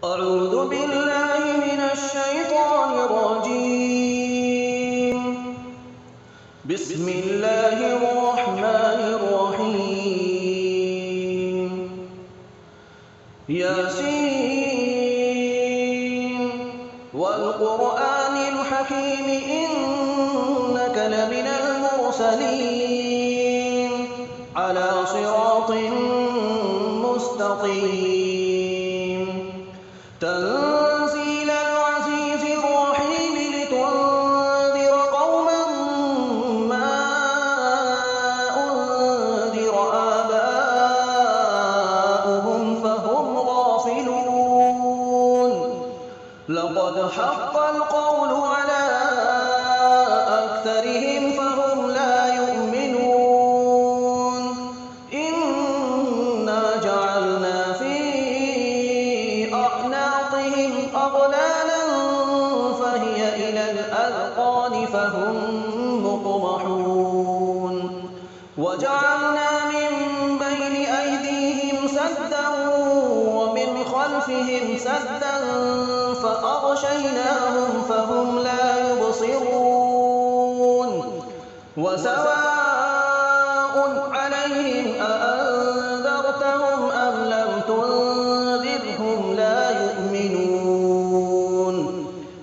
أعوذ بالله من الشيطان الرجيم. بسم الله الرحمن الرحيم. ياسين والقرآن الحكيم إنك لمن المرسلين على صراط مستقيم. تنزيل العزيز الرحيم لتنذر قوما ما أنذر آباؤهم فهم غافلون. لقد حق القول على أكثرهم فهم لا يؤمنون. إنا جعلنا في أعناقهم أغلالا فهي إلى الأذقان فهم مقمحون. وجعلنا من بين أيديهم سدا ومن خلفهم سدا فأغشيناهم فهم لا يبصرون. وسواء عليهم أأنذرتهم أم لم تنذرهم لا يؤمنون.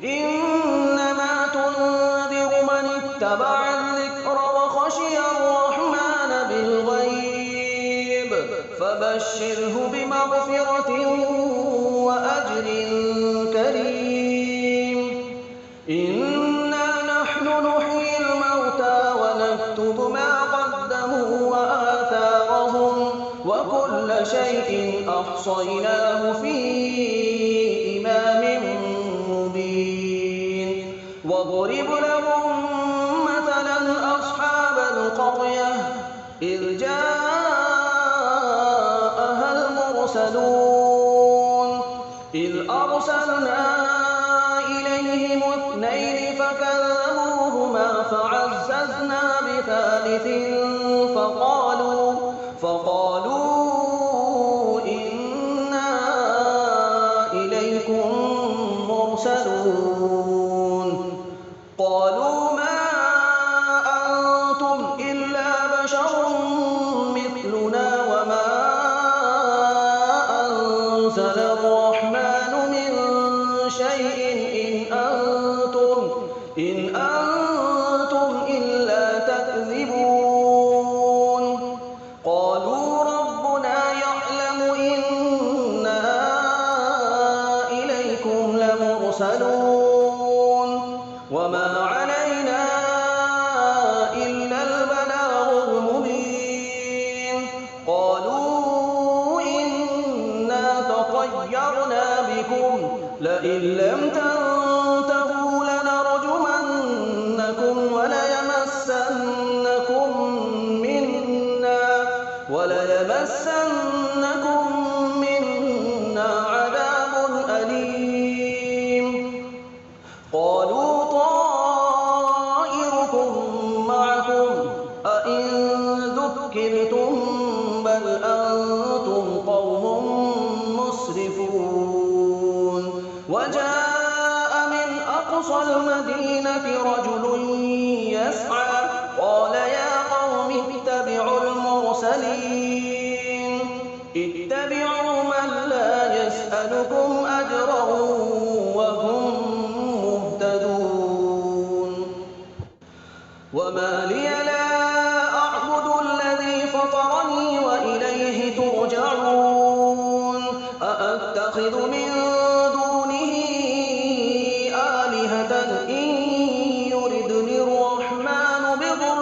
إنما تنذر من اتبع الذكر وخشي الرحمن بالغيب فبشره بمغفرة وأجر كريم. إنا نحن نحيي الموتى ونكتب ما قدموا وآثارهم وكل شيء أحصيناه في إمام مبين. واضرب لهم مثلا أصحاب القرية إذ جاءها المرسلون إذ أرسلنا إليهم اثنين فكذبوهما فعززنا بثالث فقالوا إنا إليكم مرسلون. قالوا ما أنتم إلا بشر مثلنا وما أنزل الرحمن من شيء إن أنتم إلا تكذبون. قالوا ربنا يعلم إنا إليكم لمرسلون وما علينا إلا البلاغ المبين. قالوا إنا تطيرنا بكم لئن لم تنتهوا لنرجمنكم وليمسنكم منا عذاب أليم. قالوا طائركم معكم أئن ذكرتم بل أنتم قوم مسرفون. وجاء من أقصى المدينة رجل يسعى قال يا قوم اتبعوا المرسلين اتبعوا من لا يسألكم أجرا وهم مهتدون. وما لي لا أعبد الذي فطرني وإليه ترجعون. أأتخذ من دونه آلهة إن يردني الرحمن بضر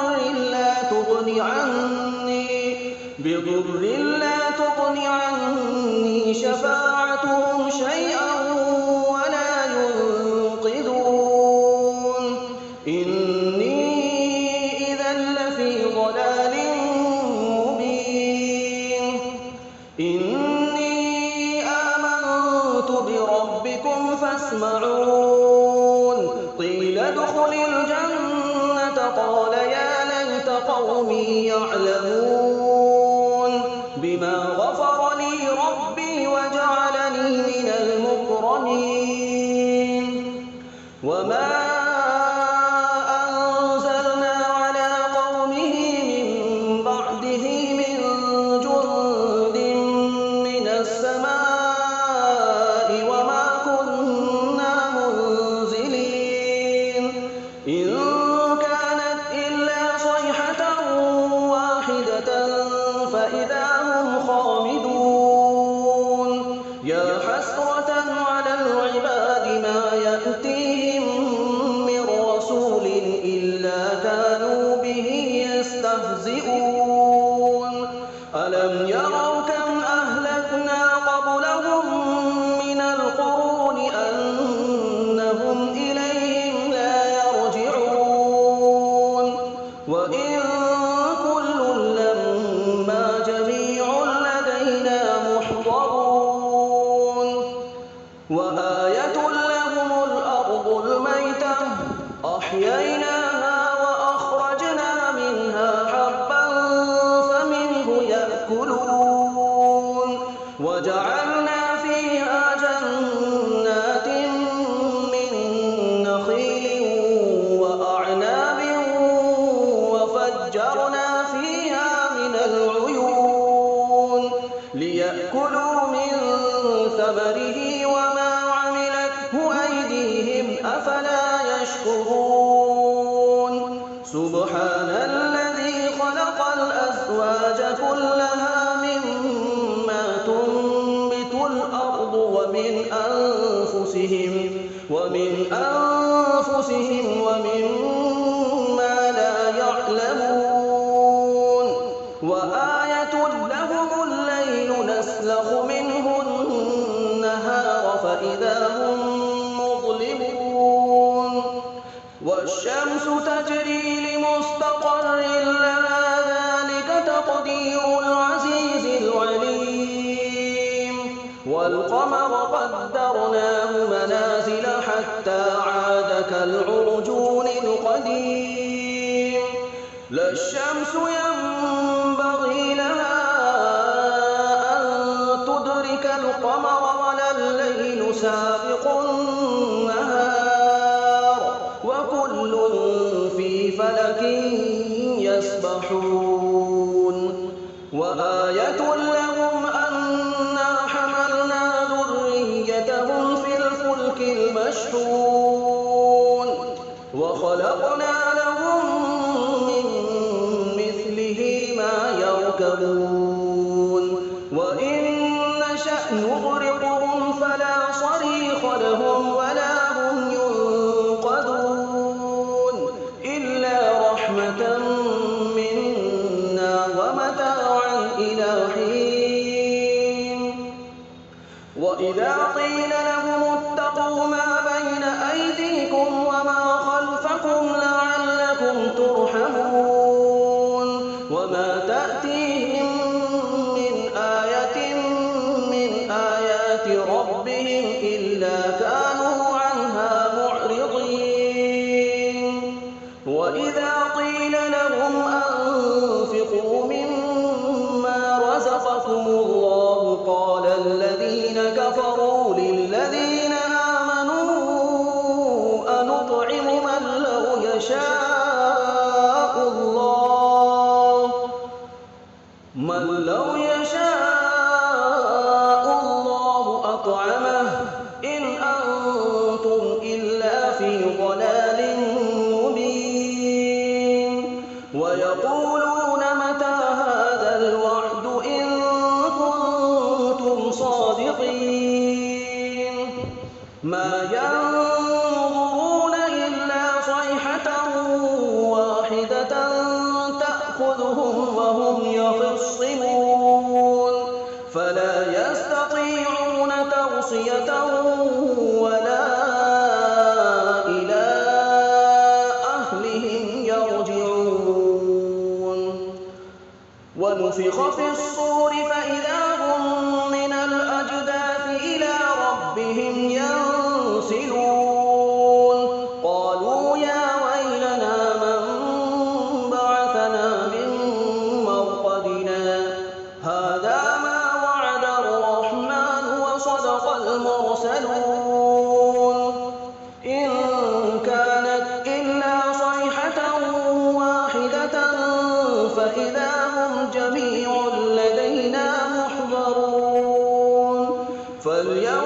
لا تغن عني شفاعتهم شيئا ولا ينقذون. إني إذا لفي ضلال مبين. إني آمنت بربكم فاسمعون. قيل ادخل الجنة قال يا ليت قومي يعلمون بما غفر لي ربي وجعلني من المكرمين. وما أنزلنا على قومه من بعده من جند من السماء وما كنا منزلين إن كانت إلا صيحة واحدة فإذا هم خامدون يا حسرة على العباد ما يأتيهم من رسول إلا كانوا به يستهزئون ألم يروا كم أهلكنا قبلهم من القرون أنهم إليهم لا يرجعون وإن كل لما جميع لدينا محضرون وآية لهم الأرض الميتة أحييناها وأخرجنا منها حبا فمنه يأكلون وجعلنا فيها جنات من نخيل وأعناب وفجرنا فيها من العيون ليأكلوا من ثمره وما عملته أيديهم أفلا يشكرون سبحان الذي خلق الأزواج كلها مما تنبت الأرض ومن أنفسهم ومما لا يعلمون وآية لهم الليل نسلخ منه النهار فإذا هم مظلمون والشمس تجري لمستقر لها ذلك تقدير العزيز العليم والقمر قدرناه منازل حتى عاد كالعرجون القديم لا الشمس ينبغي لها أن تدرك القمر ولا الليل سابق النهار وكل في فلك يسبحون وآية لهم أنا حملنا ذريتهم في الفلك المشحون وخلقنا لهم من مثله ما يركبون وإن نشأ نغرقهم فلا صريخ لهم ولا هم ينقذون إلا رحمة منا ومتاعا إلى حين وإذا قيل لهم اتقوا ما بين أيديكم وما خلفكم لعلكم ترحمون وما تأتيهم من آية من آيات ربهم إلا كانوا عنها معرضين وإذا قيل لهم أنفقوا مما رزقكم الله قال الذين كفروا للذين آمنوا أنطعم من لو يشاء الله أطعمه إن أنتم إلا في ضلال مبين ويقولون متى هذا الوعد إن كنتم صادقين ما ينظرون إلا صيحة واحدة تأخذهم وهم يخصمون فلا يستطيعون توصية ولا إلى أهلهم يرجعون ونفخ في الصور فإذا هم من الأجداث إلى ربهم ينسلون قالوا يا ويلنا من بعثنا من مرقدنا هذا ما وعد الرحمن وصدق المرسلون إن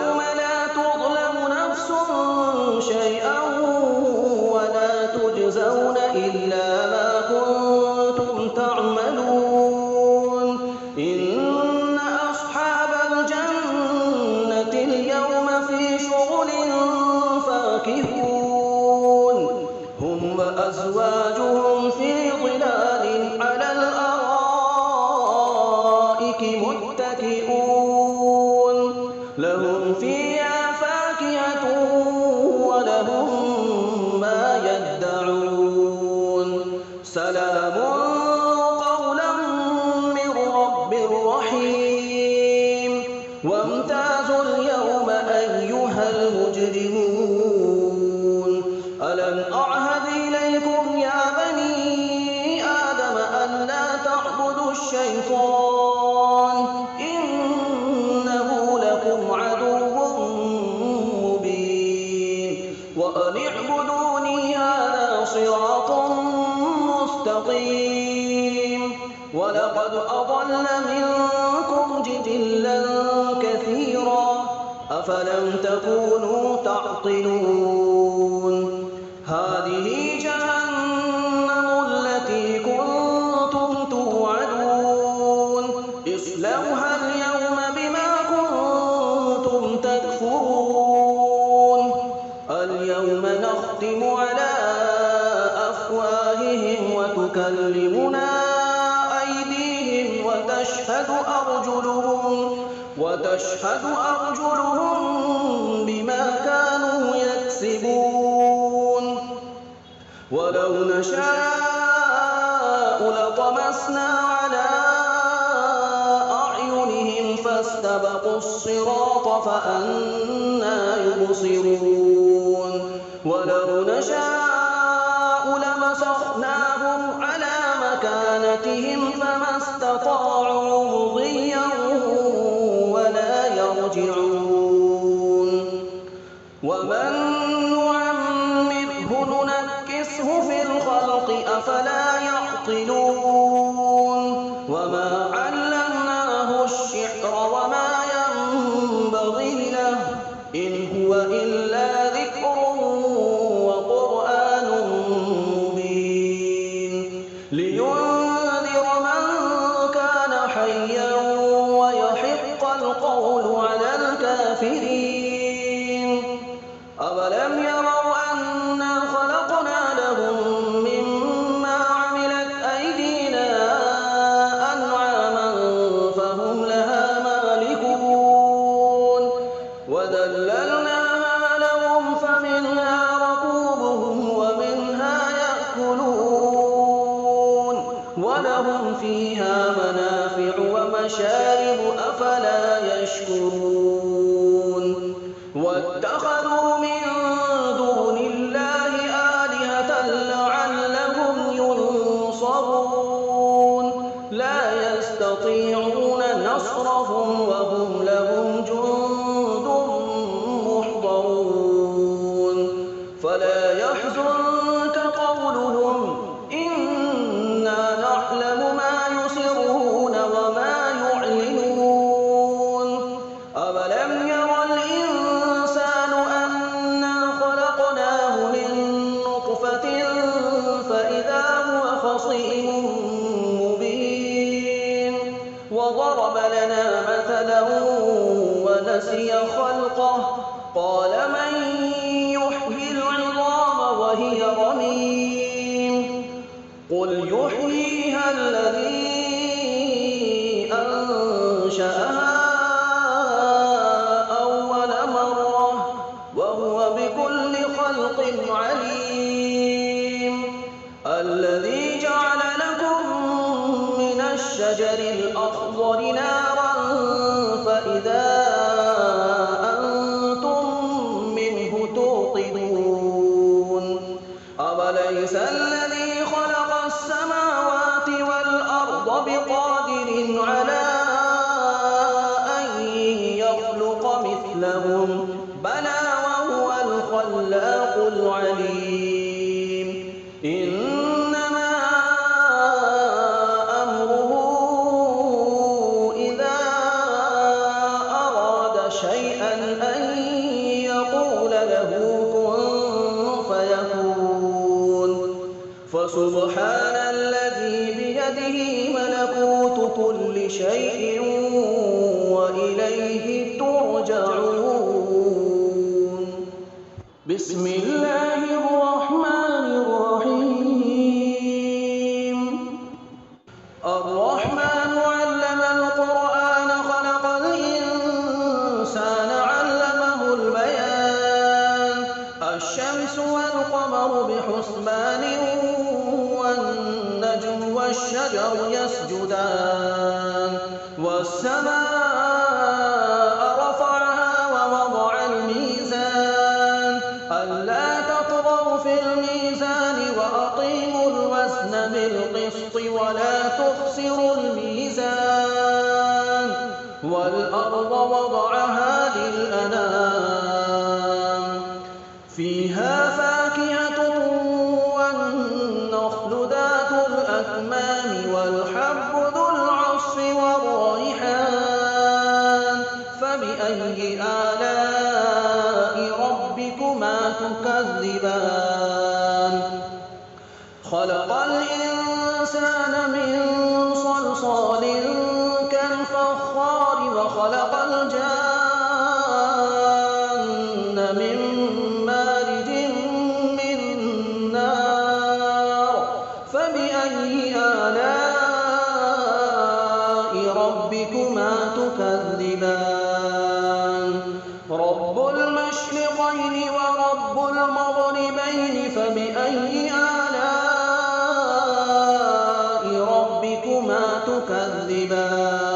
يوم لا تظلم نفس شيئا ولا تجزون إلا ما كنتم تعملون إن أصحاب الجنة اليوم في شغل فاكهون هم وأزواجهم في ظلال على الأرائك متكئون لهم فيها فاكهة ولهم ما يدعون سلام قولا من رب رحيم وامتازوا اليوم أيها المجرمون ألم أعهد إليكم يا بني آدم ألا تعبدوا الشيطان إنه لكم عدو مبين وأن اعبدوني هذا صراط مستقيم ولقد أضل منكم جبلا كثيرا أفلم تكونوا تعقلون هذه جهنم التي كنتم توعدون اصلوها اليوم بما كنتم تكفرون اليوم نختم على أفواههم وتكلمنا أيديهم وتشهد أرجلهم بما كانوا يكسبون ولو نشاء لطمسنا على أعينهم فاستبقوا الصراط فأنى يبصرون ولو نشاء لمسخناهم على مكانتهم فما استطاعوا مضيا ولا يرجعون ومن نعمره ننكسه في الخلق أفلا يعقلون وما علمناه الشعر وما ينبغي له إن هو إلا ذكر وقرآن مبين لينذر من كان حيا ويحق القول على الكافرين أولم يروا أنا خلقنا لهم مما عملت أيدينا أنعاما فهم لها مالكون وذللناها لهم فمنها ركوبهم ومنها يأكلون ولهم فيها منافع ومشارب أفلا يشكرون واتخذوا من دون الله آلهة لعلهم ينصرون لا يستطيعون نصرهم وهم لهم جند محضرون فلا يحزنك قولهم إنا نعلم ما يسرون وما يعلنون أولم ير الإنسان أنا خلقناه من نطفة فإذا هو خصيم مبين وضرب لنا مثلا ونسي خلقه قال من يحيي العظام وهي رميم قل يحييها الذي أنشأها أول مرة وهو بكل خلق عليم الذي جعل لكم من الشجر الأخضر نارا فإذا أنتم منه توقدون أوليس الذي خلق السماوات والأرض بقادر على أن يخلق مثلهم بلى وهو الخلاق العليم إنما أمره إذا أراد شيئا أن فسبحان الذي بيده ملكوت كل شيء وإليه ترجعون. بسم الله الرحمن الرحيم. الرحمن علم القرآن خلق الإنسان علمه البيان. الشمس والقمر بحسبان والنجم والشجر يسجدان والسماء رفعها ووضع الميزان ألا تطغوا في الميزان وأقيموا الوزن بالقسط ولا تخسروا الميزان والأرض وضعها للأنام فيها فاكهة والنخل ذات الأكمام والحب ذو العصف والريحان فبأي آلاء ربكما تكذبان. خلق الإنسان من صلصال كالفخار وخلق الجان من مارج من نار فبأي آلاء ربكما تكذبان. رب المشرقين ورب المغربين فبأي آلاء ربكما تكذبان.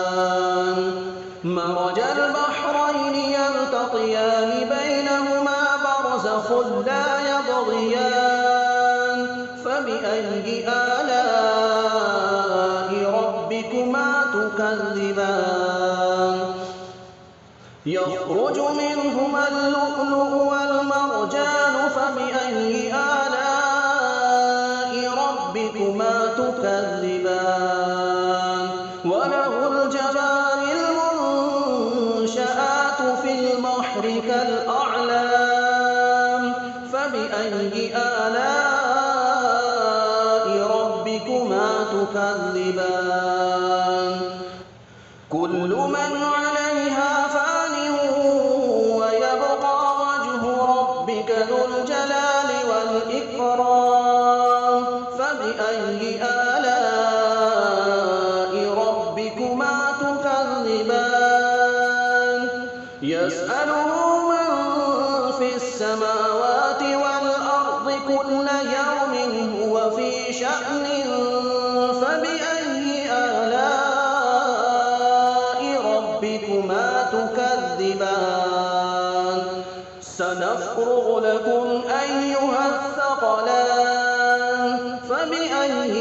مرج البحرين يلتقيان بينهما برزخ لا يبغيان فبأي آلاء ربكما تكذبان. يخرج منهما اللؤلؤ والمرجان فبأي آلاء ربكما تكذبان. وله الجوار المنشآت في البحر كالأعلام فبأي آلاء ربكما تكذبان. كل من عليها فان ويبقى وجه ربك ذو الجلال والإكرام فبأي آلاء ربكما تكذبان. يسأله من في السماوات والأرض كل يوم هو في شأن فبأي آلاء ربكما تكذبان. سنفرغ لكم أيها الثقلان فبأي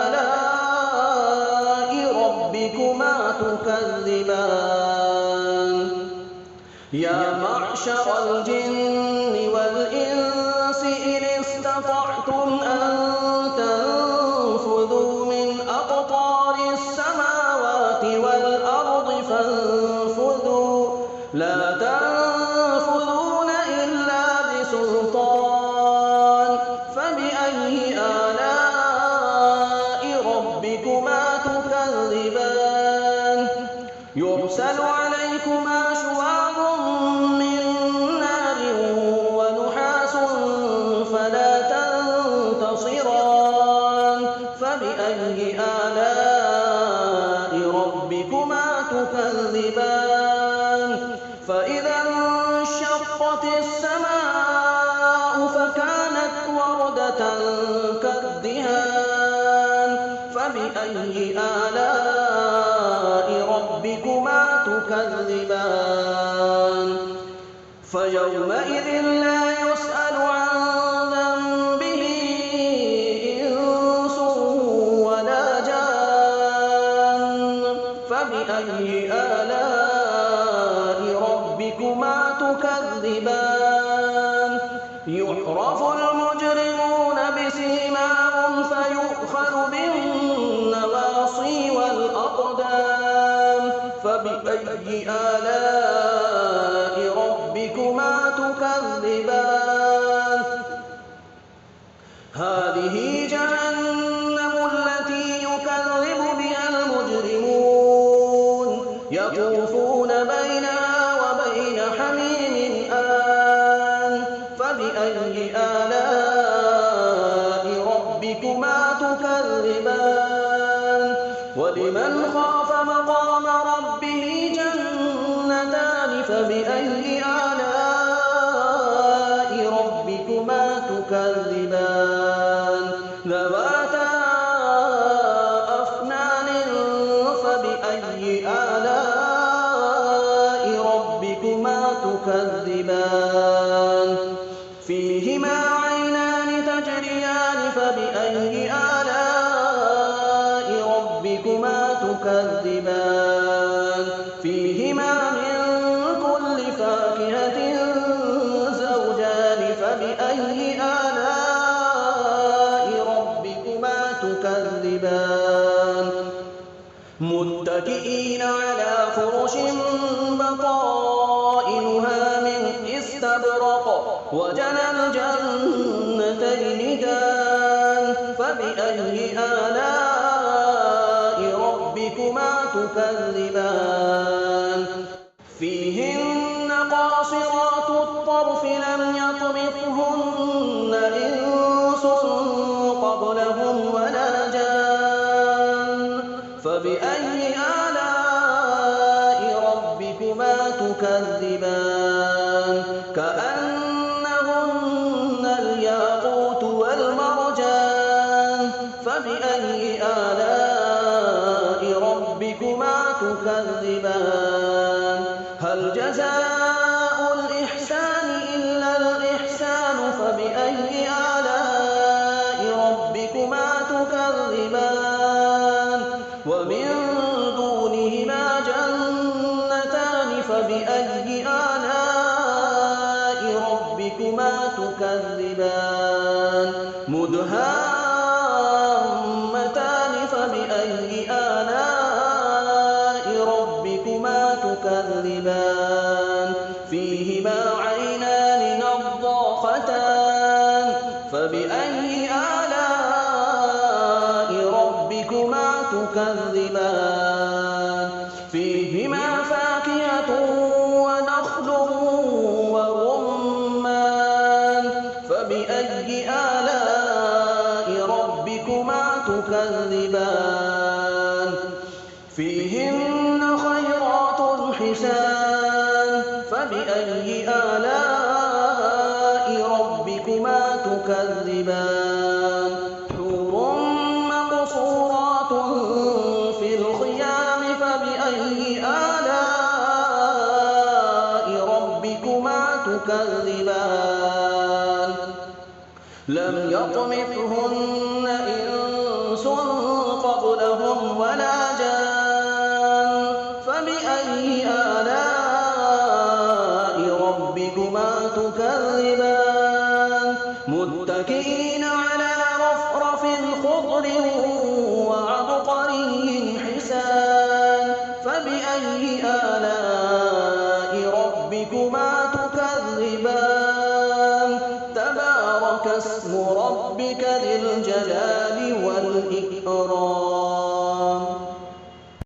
آلاء ربكما تكذبان. يا معشر الجن والإنس إن استطعتم أن تنفذوا من أقطار السماوات والأرض فانفذوا لا تنفذون إلا بسلطان فبأي آلاء ربكما تكذبان. يرسل عليكما شواظ من نار ونحاس فلا تنتصران فبأي آلاء ربكما تكذبان. فإذا انشقت السماء فكانت وردة كالدهان فبأي آلاء ربكما تكذبان. فيومئذ لا يسأل عن ذنبه إنس ولا جان فبأي آلاء ربكما تكذبان. يعرف المجرمون بسيماهم فيؤخذ بالنواصي والأقدام فبأي آلاء ربكما تكذبان. هذه جهنم وَلِمَنْ خَافَ مَقَامَ رَبِّهِ جَنَّتَانِ فَبِأَيِّ آلَاءِ رَبِّكُمَا تُكَذِّبَانِ ذَوَاتَا أَفْنَانٍ فَبِأَيِّ آلَاءِ رَبِّكُمَا تُكَذِّبَانِ فِيهِمَا عَيْنَانِ تَجْرِيَانِ فَبِأَيِّ آلَاءِ رَبِّكُمَا تُكَذِّبَانِ فِيهِمَا مِن كُلِّ فَاكِهَةٍ زَوْجَانِ فَبِأَيِّ آلَاءِ رَبِّكُمَا تُكَذِّبَانِ مُتَّكِئِينَ عَلَىٰ فُرُشٍ بَطَائِنُهَا مِنْ إِسْتَبْرَقٍ وَجَنَى الْجَنَّتَيْنِ دَانٍ فَبِأَيِّ آلَاءِ رَبِّكُمَا تُكَذِّبَانِ فِيهِنَّ قَاصِرَاتُ الطَّرْفِ لَمْ يَطْمِثْهُنَّ إِنسٌ قَبْلَهُمْ وَلَا جَانٌّ فَبِأَيِّ آلَاءِ رَبِّكُمَا تُكَذِّبَانِ كَأَنَّهُنَّ الْيَاقُوتُ وَالْمَرْجَانُ فَبِأَيِّ آلَاءِ رَبِّكُمَا تُكَذِّبَانِ هَلْ جَزَاءُ الْإِحْسَانِ إِلَّا الْإِحْسَانُ فَبِأَيِّ آلَاءِ رَبِّكُمَا تُكَذِّبَانِ وَمِن دُونِهِمَا جَنَّتَانِ فَبِأَيِّ آلَاءِ رَبِّكُمَا تُكَذِّبَانِ مُدْهَامَّتَانِ فَبِأَيِّ آلَاءِ رَبِّكُمَا تُكَذِّبَانِ فِيهِمَا عَيْنَانِ نَضَّاخَتَانِ فَبِأَيِّ آلَاءِ رَبِّكُمَا تُكَذِّبَانِ فِيهِمَا فَاكِهَةٌ وَنَخْلٌ وَرُمَّانٌ فَبِأَيِّ آلَاءِ رَبِّكُمَا تُكَذِّبَانِ فِيهِنَّ خَيْرَاتٌ حِسَانٌ فَبِأَيِّ آلَاءِ رَبِّكُمَا تُكَذِّبَانِ حُورٌ مَّقْصُورَاتٌ فِي الْخِيَامِ فَبِأَيِّ آلَاءِ رَبِّكُمَا تُكَذِّبَانِ لَمْ يَطْمِثْهُنَّ إِنسٌ قَبْلَهُمْ وَلَا جَانٌّ فَبِأَيِّ آلَاءِ رَبِّكُمَا تُكَذِّبَانِ مُتَّكِئِينَ عَلَىٰ رَفْرَفٍ خُضْرٍ وَعَبْقَرِيٍّ حِسَانٍ فَبِأَيِّ آلَاءِ رَبِّكُمَا تُكَذِّبَانِ تَبَارَكَ اسْمُ رَبِّكَ ذِي الْجَلَالِ وَالْإِكْرَامِ